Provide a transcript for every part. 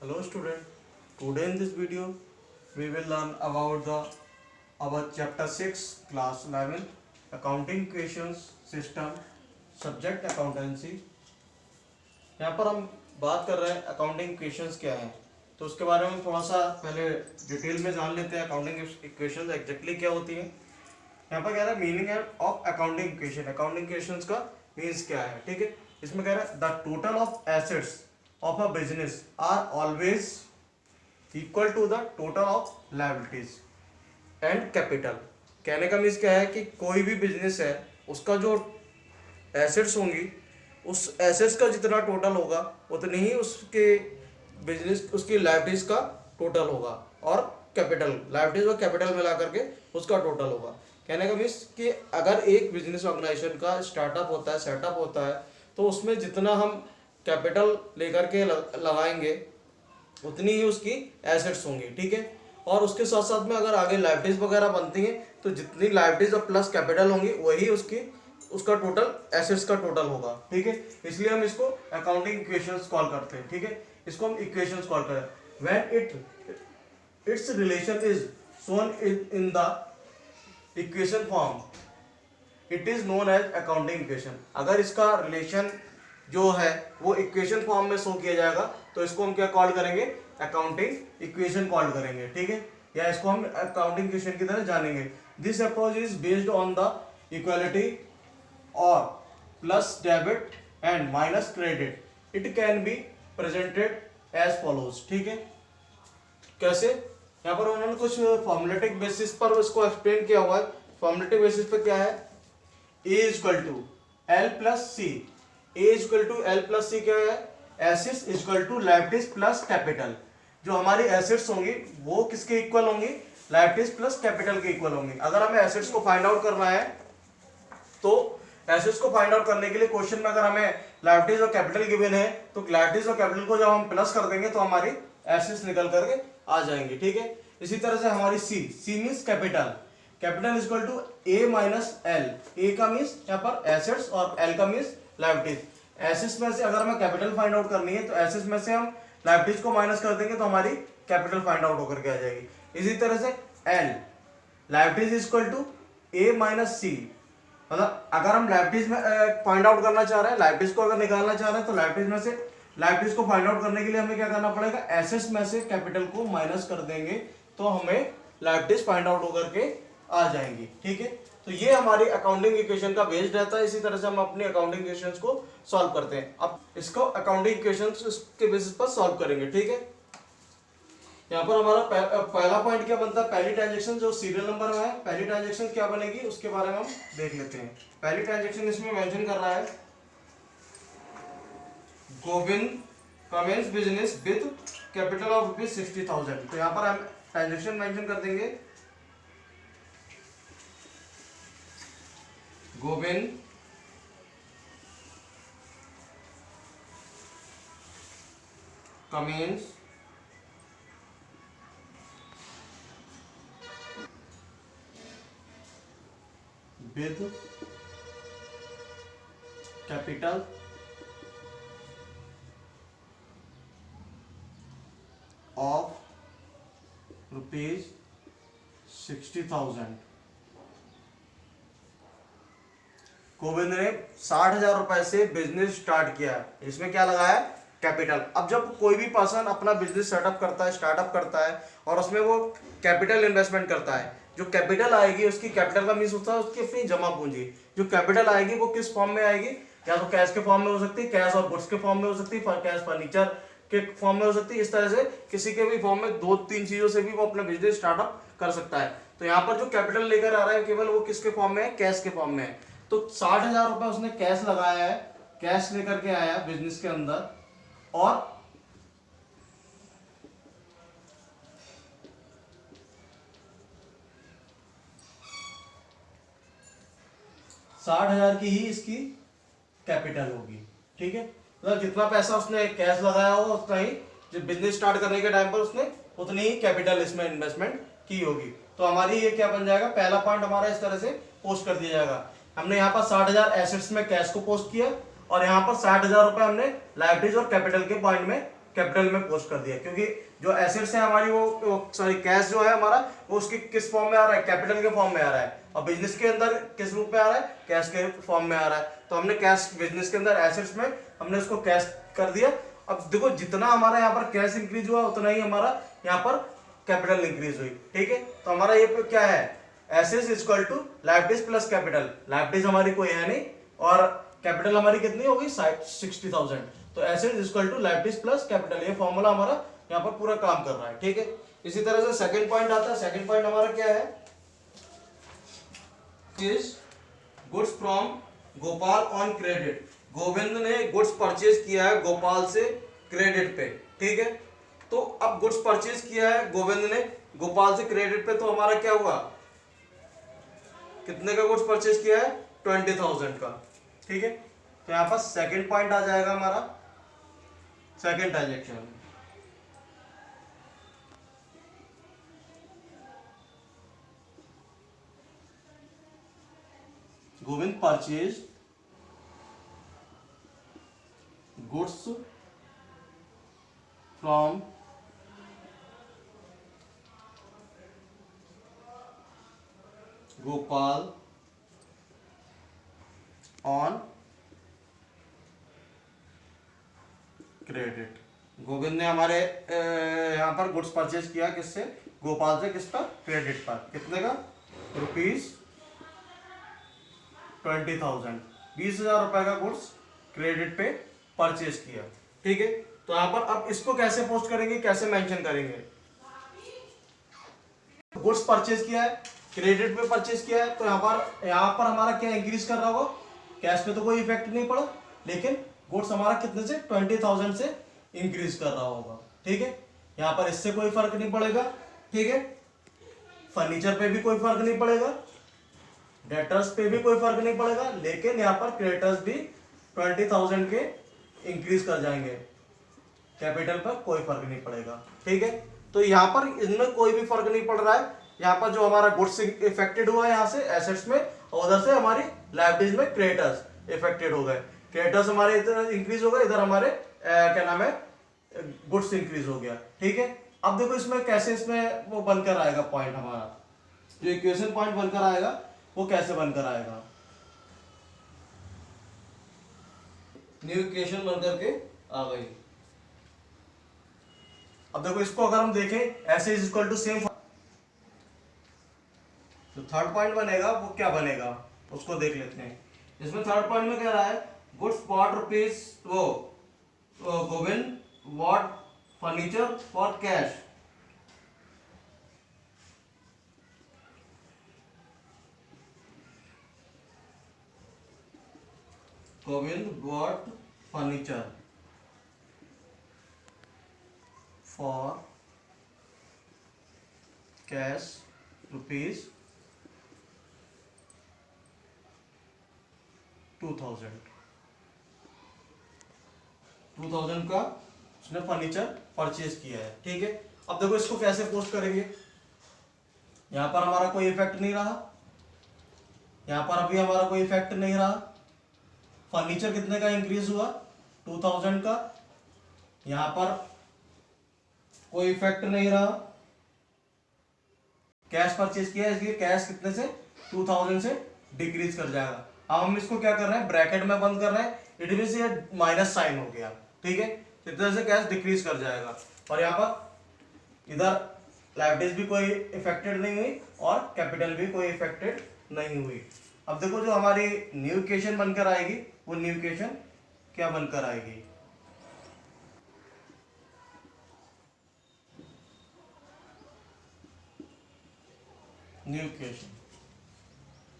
Hello student, today in this video we will learn about our chapter 6 class 11 accounting questions system subject accountancy। यहाँ पर हम बात कर रहे हैं अकाउंटिंग क्वेश्चंस क्या हैं, तो उसके बारे में थोड़ा सा पहले डिटेल में जान लेते हैं। अकाउंटिंग इक्वेशंस एग्जैक्टली क्या होती हैं। यहाँ पर कह रहा है मीनिंग है of accounting equation, accounting equations का मीन्स क्या है। ठीक है, इसमें कह रहा है the total of assets of a business are always equal to the total of liabilities and capital. कहने का मीन्स क्या है कि कोई भी बिजनेस है उसका जो एसेट्स होंगी उस एसेट्स का जितना टोटल होगा उतनी ही उसके बिजनेस उसकी लायबिलिटीज का टोटल होगा और कैपिटल लायबिलिटीज और कैपिटल मिला करके उसका टोटल होगा। कहने का मीन्स कि अगर एक बिजनेस ऑर्गेनाइजेशन का स्टार्टअप होता है, सेटअप होता है, तो उसमें जितना हम कैपिटल लेकर के लगाएंगे उतनी ही उसकी एसेट्स होंगी। ठीक है, और उसके साथ साथ में अगर आगे लायबिलिटीज वगैरह बनती हैं तो जितनी लायबिलिटीज और प्लस कैपिटल होंगी वही उसका टोटल एसेट्स का टोटल होगा। ठीक है, इसलिए हम इसको अकाउंटिंग इक्वेशंस कॉल करते हैं। ठीक है, इसको हम इक्वेशंस कॉल करें। When its relation is shown in the equation form it is known as accounting equation. अगर इसका रिलेशन जो है वो इक्वेशन फॉर्म में शो किया जाएगा तो इसको हम क्या कॉल करेंगे, अकाउंटिंग इक्वेशन कॉल करेंगे। ठीक है, या इसको हम अकाउंटिंग इक्वेशन की तरह जानेंगे। This approach is based on the equality और plus debit and minus credit. It can be presented as follows. ठीक है, कैसे, यहाँ पर उन्होंने कुछ फॉर्मुलेटिक बेसिस पर इसको एक्सप्लेन किया हुआ है। फॉर्मुलेटिक बेसिस पर क्या है, A equal to L plus C. A equal to L plus C क्या है, assets equal to liabilities plus capital. जो हमारी एसेट्स होंगी वो किसके इक्वल होंगी, लायबिलिटीज प्लस कैपिटल के इक्वल होंगी। अगर हमें एसेट्स को फाइंड आउट करना है तो एसेट्स को फाइंड आउट करने के लिए क्वेश्चन में अगर हमें लायबिलिटीज और कैपिटल गिवन है तो लायबिलिटीज और कैपिटल को जब हम प्लस कर देंगे तो हमारी एसेट्स निकल करके आ जाएंगे। ठीक है, इसी तरह से हमारी C means capital. Capital equal to A minus L. A का मीन्स यहाँ पर एसेट्स और एल का मीन्स लायबिलिटीज। एसेट्स में से अगर हमें कैपिटल फाइंड आउट करनी है तो एसेट्स में से हम लायबिलिटीज को माइनस कर देंगे तो हमारी कैपिटल फाइंड आउट होकर के आ जाएगी। इसी तरह से L liabilities equal to A minus C. मतलब अगर हम लायबिलिटीज में फाइंड आउट करना चाह रहे हैं, लायबिलिटीज को अगर निकालना चाह रहे हैं तो लायबिलिटीज में से लायबिलिटीज को फाइंड आउट करने के लिए हमें क्या करना पड़ेगा, एसेट्स में से कैपिटल को माइनस कर देंगे तो हमें लायबिलिटीज फाइंड आउट होकर के आ जाएंगी। ठीक है, तो ये हमारी अकाउंटिंग इक्वेशन का बेस्ड रहता है। इसी तरह से हम अपनी अकाउंटिंग इक्वेशंस को सॉल्व करते हैं। अब इसको अकाउंटिंग इक्वेशंस के बेसिस पर सॉल्व करेंगे। ठीक है, यहाँ पर हमारा पहला पॉइंट क्या बनता है, पहली ट्रांजैक्शन जो सीरियल नंबर में है, पहली ट्रांजैक्शन क्या बनेगी उसके बारे में हम देख लेते हैं। पहली ट्रांजैक्शन इसमें मेंशन कर रहा है, Govind commences business with capital of ₹60,000। तो यहाँ पर हम ट्रांजैक्शन मेंशन कर देंगे, Govind commences with capital of ₹60,000। Govind ने 60,000 रुपए से बिजनेस स्टार्ट किया। इसमें क्या लगाया, कैपिटल। अब जब कोई भी पर्सन अपना बिजनेस सेटअप करता है, स्टार्टअप करता है और उसमें वो कैपिटल इन्वेस्टमेंट करता है, जो कैपिटल आएगी उसकी कैपिटल का मीन्स होता है उसकी अपनी जमा पूंजी। जो कैपिटल आएगी वो किस फॉर्म में आएगी, या तो कैश के फॉर्म में हो सकती है, कैश और गुड्स के फॉर्म में हो सकती है, कैश फर्नीचर के फॉर्म में हो सकती है। इस तरह से किसी के भी फॉर्म में 2-3 चीजों से भी वो अपना बिजनेस स्टार्टअप कर सकता है। तो यहाँ पर जो कैपिटल लेकर आ रहा है केवल वो किसके फॉर्म में है, कैश के फॉर्म में है। तो 60,000 रुपए उसने कैश लगाया है, कैश लेकर के आया बिजनेस के अंदर, और 60,000 की ही इसकी कैपिटल होगी। ठीक है, मतलब जितना पैसा उसने कैश लगाया होगा उतना ही जो बिजनेस स्टार्ट करने के टाइम पर उसने उतनी ही कैपिटल इसमें इन्वेस्टमेंट की होगी। तो हमारी ये क्या बन जाएगा, पहला पॉइंट हमारा इस तरह से पोस्ट कर दिया जाएगा। हमने यहाँ पर 60,000 एसेट्स में कैश को पोस्ट किया और यहाँ पर 60,000 रुपए हमने लायबिलिटीज और कैपिटल के पॉइंट में कैपिटल में पोस्ट कर दिया, क्योंकि जो एसेट्स है हमारी वो सॉरी कैश जो है हमारा वो उसके किस फॉर्म में आ रहा है, कैपिटल के फॉर्म में आ रहा है, और बिजनेस के अंदर किस रूप में आ रहा है, कैश के फॉर्म में आ रहा है। तो हमने कैश बिजनेस के अंदर एसेट्स में हमने उसको कैश कर दिया। अब देखो जितना हमारा यहाँ पर कैश इंक्रीज हुआ उतना ही हमारा यहाँ पर कैपिटल इंक्रीज हुई, ठीक है। तो हमारा ये क्या है, assets is equal to liabilities plus capital. Liabilities हमारी कोई है नहीं और कैपिटल हमारी कितनी होगी 60,000। तो assets is equal to liabilities plus capital, ये फॉर्मूला हमारा यहाँ पर पूरा काम कर रहा है, ठीक है। इसी तरह से सेकंड पॉइंट आता है। सेकंड पॉइंट हमारा क्या है, is goods from Gopal on credit. Govind ने गुड्स परचेज किया है गोपाल से क्रेडिट पे, ठीक है। तो अब गुड्स परचेज किया है गोविंद ने गोपाल से क्रेडिट पे, तो हमारा क्या हुआ, कितने का गुड्स परचेज किया है 20,000 का, ठीक है। तो यहां पर सेकंड पॉइंट आ जाएगा हमारा second transaction. Govind purchase goods from Gopal on credit. Govind ने हमारे यहां पर गुड्स परचेज किया किससे, गोपाल से, किस पर, क्रेडिट पर। कितने का, ₹20,000, 20,000 रुपए का गुड्स क्रेडिट पे परचेज किया, ठीक है। तो यहां पर अब इसको कैसे पोस्ट करेंगे, कैसे मेंशन करेंगे, गुड्स परचेज किया है क्रेडिट पे परचेज किया है, तो यहाँ पर हमारा क्या इंक्रीज कर रहा होगा, कैश पे तो कोई इफेक्ट नहीं पड़ा, लेकिन गुड्स हमारा कितने से 20,000 से इंक्रीज कर रहा होगा, ठीक है। यहाँ पर इससे कोई फर्क नहीं पड़ेगा, ठीक है। फर्नीचर पे भी कोई फर्क नहीं पड़ेगा, डेटर्स पे भी कोई फर्क नहीं पड़ेगा, लेकिन यहाँ पर क्रेडिटर्स भी 20,000 के इंक्रीज कर जाएंगे, कैपिटल पर कोई फर्क नहीं पड़ेगा, ठीक है। तो यहाँ पर इनमें कोई भी फर्क नहीं पड़ रहा है। यहाँ पर जो हमारा गुड्स इफेक्टेड हुआ है यहाँ से एसेट्स में, और उधर से हमारी लायबिलिटीज में क्रेडिटर्स इफेक्टेड हो गए। क्रेडिटर्स हमारे इधर इंक्रीज हो गए, इधर हमारे क्या नाम है, गुड्स इंक्रीज हो गया, ठीक है। अब देखो इसमें कैसे इसमें वो बनकर आएगा पॉइंट, हमारा जो इक्वेशन पॉइंट बनकर आएगा वो कैसे बनकर आएगा, न्यू इक्वेशन बनकर के आ गई। अब देखो इसको अगर हम देखें, ऐसे इज इक्वल टू सेम, तो थर्ड पॉइंट बनेगा वो क्या बनेगा उसको देख लेते हैं। इसमें थर्ड पॉइंट में कह रहा है गुड्स बॉट रुपीज, वो Govind bought furniture for cash, Govind bought furniture for cash rupees 2,000 का उसने फर्नीचर परचेज किया है, ठीक है। अब देखो इसको कैसे पोस्ट करेंगे, यहां पर हमारा कोई इफेक्ट नहीं रहा, यहां पर अभी हमारा कोई इफेक्ट नहीं रहा। फर्नीचर कितने का इंक्रीज हुआ 2,000 का, यहां पर कोई इफेक्ट नहीं रहा। कैश परचेज किया इसलिए कैश कितने से 2,000 से डिक्रीज कर जाएगा। अब हम इसको क्या कर रहे हैं, ब्रैकेट में बंद कर रहे हैं, इट मींस ये माइनस साइन हो गया, ठीक है। इधर से कैश डिक्रीज कर जाएगा, और यहाँ पर इधर लायबिलिटीज भी कोई इफेक्टेड नहीं हुई और कैपिटल भी कोई इफेक्टेड नहीं हुई। अब देखो जो हमारी न्यू इक्वेशन बनकर आएगी वो न्यू इक्वेशन क्या बनकर आएगी, न्यू इक्वेशन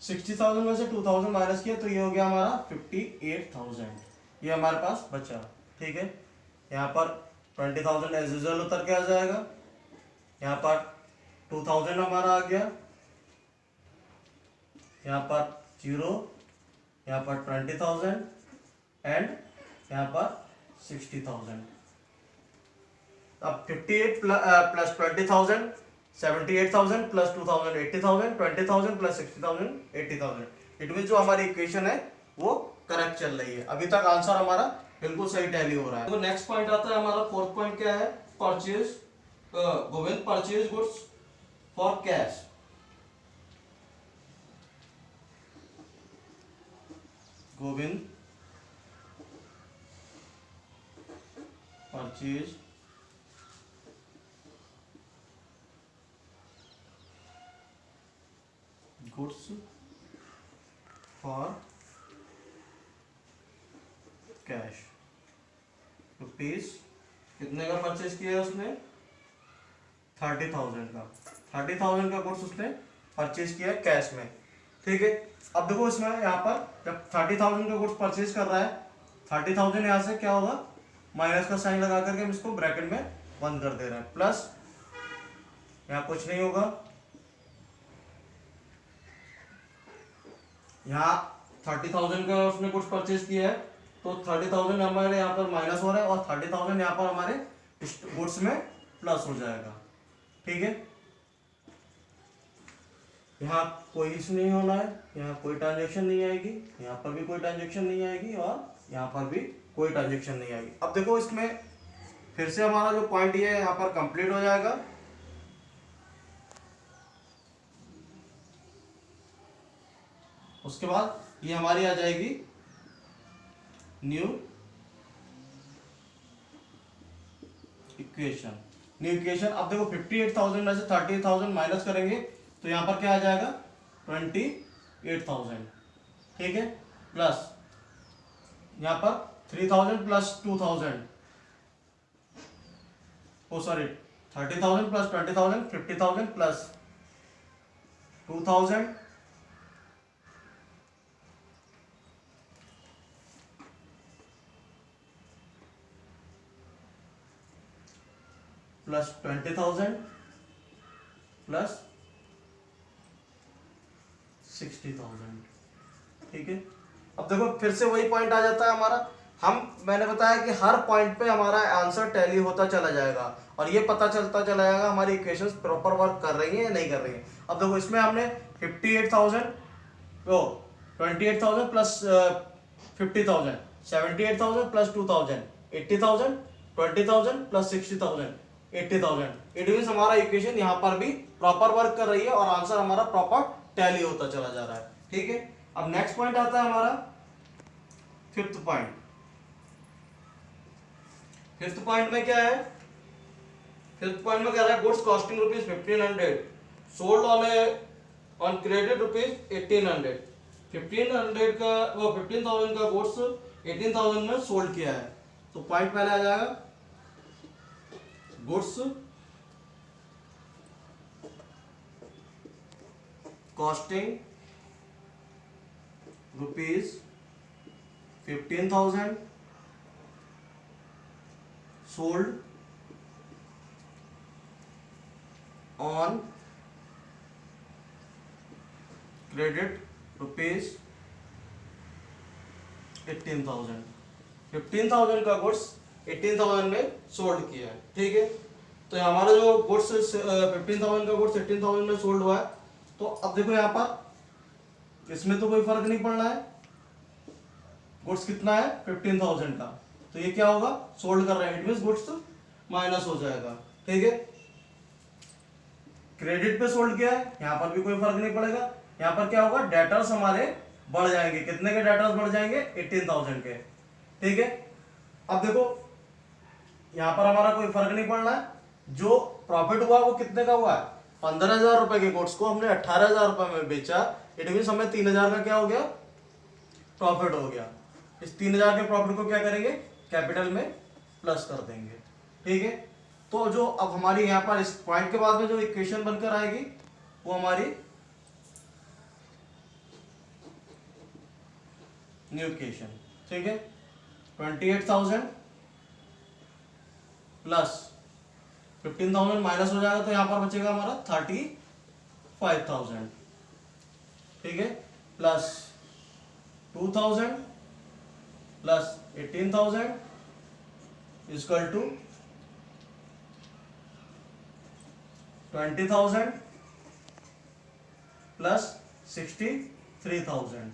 60,000 में से 2,000 माइनस किया तो ये हो गया हमारा 58,000, ये हमारे पास बचा, ठीक है। यहाँ पर 20,000 एज यूजुअल उतर के आ जाएगा, यहाँ पर 2,000 हमारा आ गया, यहाँ पर 0, यहाँ पर 20,000 एंड यहाँ पर 60,000। अब 58 plus 20,000 78,000 plus 2,000 80,000, 20,000 plus 60,000 80,000। It mean जो हमारी इक्वेशन है वो करेक्ट चल रही है। अभी तक आंसर हमारा बिल्कुल सही टैली हो रहा है। तो नेक्स्ट पॉइंट आता है हमारा, फोर्थ पॉइंट क्या है, purchase, Govind purchase goods for cash. Govind purchase goods for cash. Rupees कितने का परचेज किया उसने, 30,000 का। 30,000 का गुड्स उसने परचेज किया कैश में, ठीक है। अब देखो इसमें यहाँ पर जब 30,000 का गुड्स परचेज कर रहा है, 30,000 यहाँ से क्या होगा, माइनस का साइन लगा करके हम इसको ब्रैकेट में बंद कर दे रहे हैं, प्लस यहाँ कुछ नहीं होगा, यहाँ 30,000 का उसने कुछ परचेज किया है तो 30,000 हमारे यहाँ पर माइनस हो रहा है और 30,000 यहाँ पर हमारे गुड्स में प्लस हो जाएगा, ठीक है। यहाँ कोई इशू नहीं होना है, यहाँ कोई ट्रांजेक्शन नहीं आएगी, यहाँ पर भी कोई ट्रांजेक्शन नहीं आएगी और यहाँ पर भी कोई ट्रांजेक्शन नहीं आएगी। अब देखो इसमें फिर से हमारा जो पॉइंट ये है यहाँ पर कंप्लीट हो जाएगा। उसके बाद ये हमारी आ जाएगी न्यू इक्वेशन। न्यू इक्वेशन, अब देखो 58,000 में से 30,000 माइनस करेंगे तो यहाँ पर क्या आ जाएगा, 28,000, ठीक है, प्लस यहाँ पर 3,000 plus 2,000, oh sorry 30,000 plus 20,000, 50,000 plus 2,000 plus 20,000 plus 60,000, ठीक है। अब देखो फिर से वही पॉइंट आ जाता है हमारा, मैंने बताया कि हर पॉइंट पे हमारा आंसर टैली होता चला जाएगा और ये पता चलता चला जाएगा हमारी इक्वेशंस प्रॉपर वर्क कर रही हैं या नहीं कर रही हैं। अब देखो इसमें हमने 58,000 तो 28,000 plus 50,000, 78,000 plus 2,000, 80,000, 20,000 plus 60,000, 80,000। It means हमारा इक्वेशन यहाँ पर भी प्रॉपर वर्क कर रही है और आंसर हमारा प्रॉपर टैली होता चला जा रहा है, ठीक है। अब नेक्स्ट पॉइंट आता है हमारा फिफ्थ पॉइंट। फिफ्थ पॉइंट में क्या है, फिफ्थ पॉइंट में कह रहा है goods costing rupees 1,500 sold on credit rupees 1,800। 1,500 का वो 15,000 का गुड्स 18,000 में सोल्ड किया है, तो पॉइंट पहले आ जाएगा goods costing rupees 15,000 sold on credit rupees 18,000। 15,000 का गुड्स 18,000 में सोल्ड किया है, ठीक है। तो हमारा जो गुड्स 15,000 का गुड्स 18,000 में सोल्ड हुआ है, तो अब देखो यहाँ पर इसमें तो कोई फर्क नहीं पड़ना है, गुड्स कितना है 15,000 का, तो ये क्या होगा सोल्ड कर रहे हैं, इट मींस गुड्स माइनस हो जाएगा, ठीक है। क्रेडिट पे सोल्ड किया है, यहाँ पर भी कोई फर्क नहीं पड़ेगा, यहाँ पर क्या होगा डेटर्स हमारे बढ़ जाएंगे, कितने के डेटर्स बढ़ जाएंगे 18,000 के, ठीक है। अब देखो यहाँ पर हमारा कोई फर्क नहीं पड़ना है, जो प्रॉफिट हुआ वो कितने का हुआ है, 15,000 रुपए के गुड्स को हमने 18,000 रुपए में बेचा, इट मींस हमें 3,000 का क्या हो गया प्रॉफिट हो गया। इस 3,000 के प्रॉफिट को क्या करेंगे कैपिटल में प्लस कर देंगे, ठीक है। तो जो अब हमारी यहाँ पर इस पॉइंट के बाद में जो इक्वेशन बनकर आएगी वो हमारी न्यू इक्वेशन, ठीक है। 28,000 प्लस 15,000 माइनस हो जाएगा तो यहाँ पर बचेगा हमारा 35,000, ठीक है, plus 2,000 plus 18,000 equal to 20,000 plus 63,000,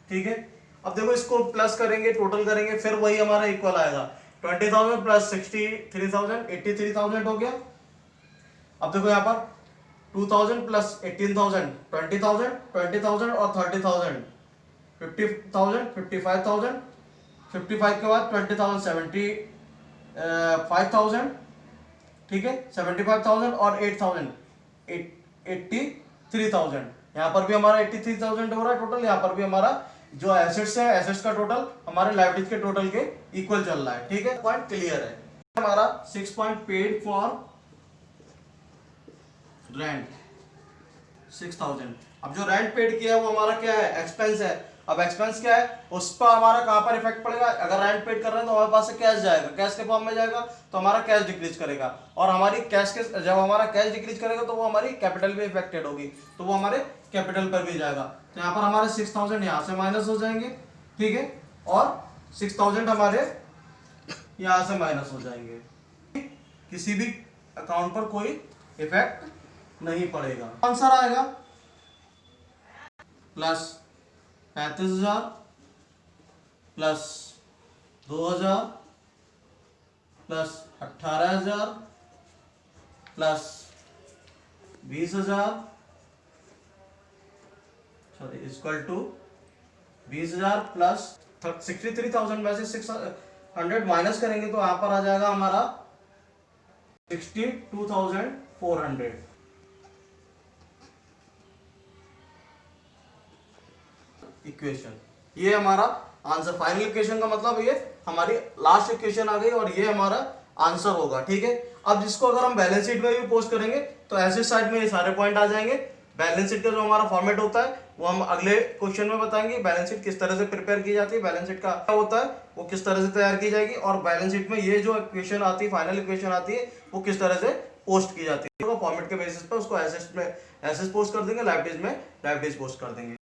ठीक है। अब देखो इसको प्लस करेंगे, टोटल करेंगे, फिर वही हमारा इक्वल आएगा। 20,000 प्लस 63,000 83,000 हो गया। अब देखो यहाँ पर 2,000 प्लस 18,000 20,000 20,000 और 30,000 50,000 55,000 55 के बाद 20,000 75,000, ठीक है, 75,000 और 8,000 83,000। यहाँ पर भी हमारा 83,000 हो रहा है टोटल। यहाँ पर भी हमारा जो एसेट्स है, एसेट्स का टोटल हमारे लायबिलिटीज के टोटल के इक्वल चल रहा है, ठीक है, पॉइंट क्लियर है। हमारा 6 पॉइंट पेड फॉर रेंट 6,000। अब जो रेंट पेड किया है वो हमारा क्या है, एक्सपेंस है। अब एक्सपेंस क्या है, उस पर हमारा कहां पर इफेक्ट पड़ेगा, अगर रेंट पेड कर रहे हैं तो हमारे पास से कैश जाएगा, कैश के फॉर्म में जाएगा तो हमारा कैश डिक्रीज करेगा, और हमारी कैश के जब हमारा कैश डिक्रीज करेगा तो वो हमारी कैपिटल भी इफेक्टेड होगी, तो वो हमारे कैपिटल पर भी जाएगा। तो यहाँ पर हमारे 6,000 यहाँ से माइनस हो जाएंगे, ठीक है, और 6,000 हमारे यहाँ से माइनस हो जाएंगे। किसी भी अकाउंट पर कोई इफेक्ट नहीं पड़ेगा। आंसर आएगा plus 35,000 plus 2,000 plus 18,000 plus 20,000 sorry equal to 20,000 plus 63,000 में से 600 माइनस करेंगे तो यहां पर आ जाएगा हमारा 62,400। इक्वेशन, ये हमारा आंसर, फाइनल इक्वेशन का मतलब ये हमारी लास्ट इक्वेशन आ गई और ये हमारा आंसर होगा, ठीक है। अब जिसको अगर हम बैलेंस शीट में भी पोस्ट करेंगे तो ऐसे साइड में ये सारे पॉइंट आ जाएंगे। बैलेंस शीट का जो हमारा फॉर्मेट होता है वो हम अगले क्वेश्चन में बताएंगे। बैलेंस शीट किस तरह से प्रिपेयर की जाती है, बैलेंस शीट का क्या होता है, वो किस तरह से तैयार की जाएगी, और बैलेंस शीट में ये जो इक्वेशन आती है, फाइनल इक्वेशन आती है, वो किस तरह से पोस्ट की जाती है। फॉर्मेट के बेसिस पर उसको एसेट्स में एसेट्स पोस्ट कर देंगे, लायबिलिटीज में लायबिलिटीज पोस्ट कर देंगे।